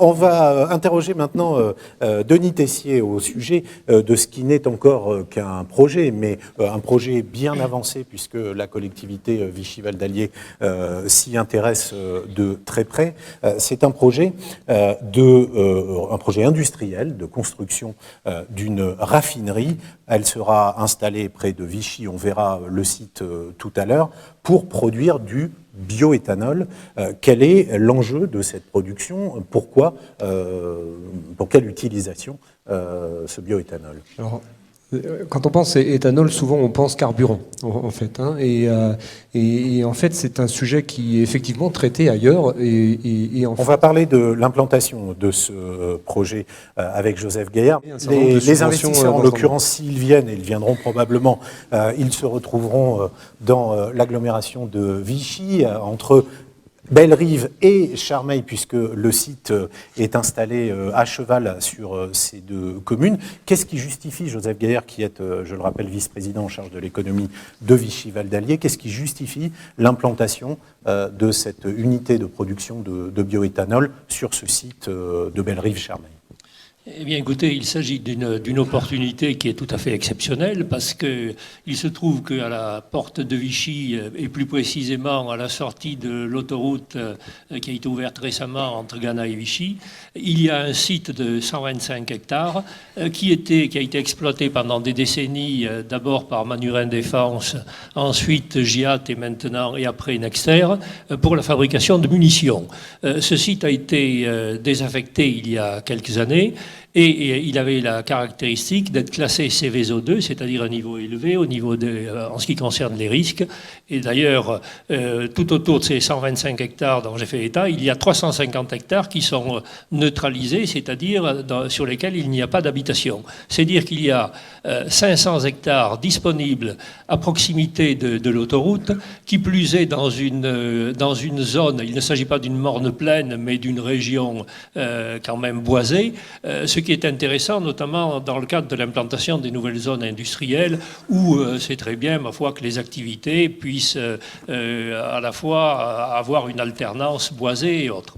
On va interroger maintenant Denis Tessier au sujet de ce qui n'est encore qu'un projet, mais un projet bien avancé puisque la collectivité Vichy-Val d'Allier s'y intéresse de très près. C'est un projet industriel de construction d'une raffinerie. Elle sera installée près de Vichy, on verra le site tout à l'heure, pour produire du bioéthanol. Quel est l'enjeu de cette production? Pourquoi, pour quelle utilisation ce bioéthanol? Alors, quand on pense éthanol, souvent on pense carburant, en fait. Hein, et en fait, c'est un sujet qui est effectivement traité ailleurs. On va parler de l'implantation de ce projet avec Joseph Gaillard. Les investisseurs, en l'occurrence, s'ils viennent, et ils viendront probablement, ils se retrouveront dans l'agglomération de Vichy, entre Bellerive et Charmeil, puisque le site est installé à cheval sur ces deux communes. Qu'est-ce qui justifie, Joseph Gaillard, qui est, je le rappelle, vice-président en charge de l'économie de Vichy-Val d'Allier, qu'est-ce qui justifie l'implantation de cette unité de production de bioéthanol sur ce site de Bellerive-Charmeil? Eh bien, écoutez, il s'agit d'une opportunité qui est tout à fait exceptionnelle parce qu'il se trouve qu'à la porte de Vichy, et plus précisément à la sortie de l'autoroute qui a été ouverte récemment entre Gannat et Vichy, il y a un site de 125 hectares qui a été exploité pendant des décennies, d'abord par Manurin Défense, ensuite Giat et maintenant et après Nexter, pour la fabrication de munitions. Ce site a été désaffecté il y a quelques années. Et il avait la caractéristique d'être classé Céveso 2, c'est-à-dire un niveau élevé en ce qui concerne les risques. Et d'ailleurs, tout autour de ces 125 hectares dont j'ai fait état, il y a 350 hectares qui sont neutralisés, c'est-à-dire sur lesquels il n'y a pas d'habitation. C'est-à-dire qu'il y a 500 hectares disponibles à proximité de l'autoroute, qui plus est dans une zone, il ne s'agit pas d'une morne plaine, mais d'une région quand même boisée, ce qui est intéressant, notamment dans le cadre de l'implantation des nouvelles zones industrielles, où c'est très bien, ma foi, que les activités puissent à la fois avoir une alternance boisée et autres.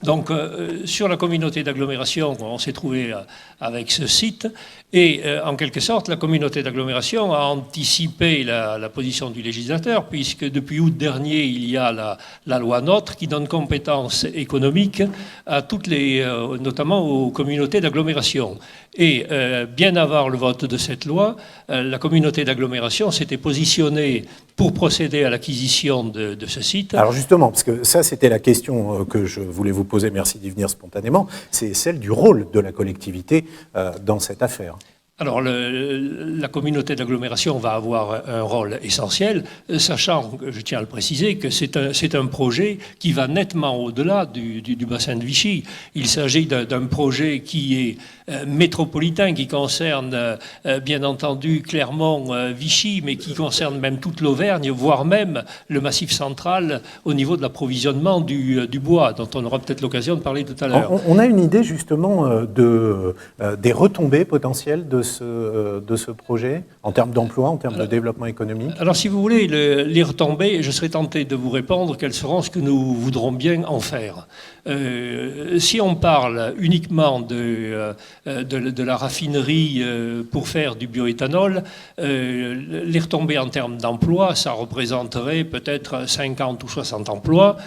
Donc, sur la communauté d'agglomération, on s'est trouvé avec ce site et, en quelque sorte, la communauté d'agglomération a anticipé la position du législateur puisque depuis août dernier, il y a la loi NOTRe qui donne compétence économique à toutes notamment aux communautés d'agglomération. Et bien avant le vote de cette loi, la communauté d'agglomération s'était positionnée pour procéder à l'acquisition de ce site. Alors justement, parce que ça c'était la question que je voulais vous poser, merci d'y venir spontanément, c'est celle du rôle de la collectivité dans cette affaire. Alors, la communauté d'agglomération va avoir un rôle essentiel, sachant, je tiens à le préciser, que c'est un projet qui va nettement au-delà du bassin de Vichy. Il s'agit d'un projet qui est métropolitain, qui concerne bien entendu Clermont, Vichy, mais qui concerne même toute l'Auvergne, voire même le Massif central au niveau de l'approvisionnement du bois, dont on aura peut-être l'occasion de parler tout à l'heure. On a une idée justement des retombées potentielles de ce projet, en termes d'emploi, en termes de développement économique? Alors, si vous voulez, les retombées, je serais tenté de vous répondre quelles seront ce que nous voudrons bien en faire. Si on parle uniquement de la raffinerie pour faire du bioéthanol, les retombées en termes d'emploi, ça représenterait peut-être 50 ou 60 emplois,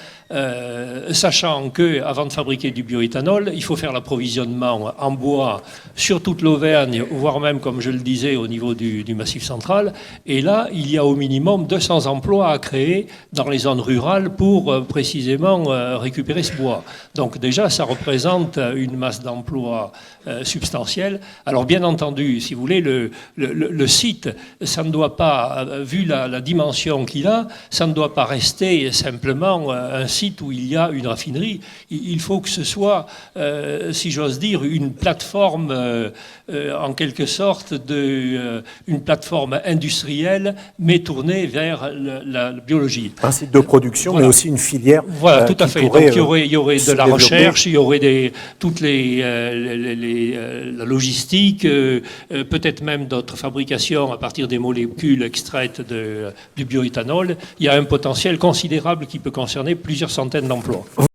sachant qu'avant de fabriquer du bioéthanol, il faut faire l'approvisionnement en bois sur toute l'Auvergne, voire même, comme je le disais, au niveau du Massif central. Et là, il y a au minimum 200 emplois à créer dans les zones rurales pour précisément récupérer ce bois. Donc déjà, ça représente une masse d'emplois substantielle. Alors bien entendu, si vous voulez, le site, ça ne doit pas, vu la dimension qu'il a, ça ne doit pas rester simplement un site où il y a une raffinerie. Il faut que ce soit, si j'ose dire, une plateforme, en quelque sorte, une plateforme industrielle, mais tournée vers la biologie. Un site de production, voilà. Mais aussi une filière. Voilà, tout à fait. Donc il y aurait de la recherche, il y aurait toute la logistique, peut-être même d'autres fabrications à partir des molécules extraites du bioéthanol. Il y a un potentiel considérable qui peut concerner plusieurs centaines d'emplois.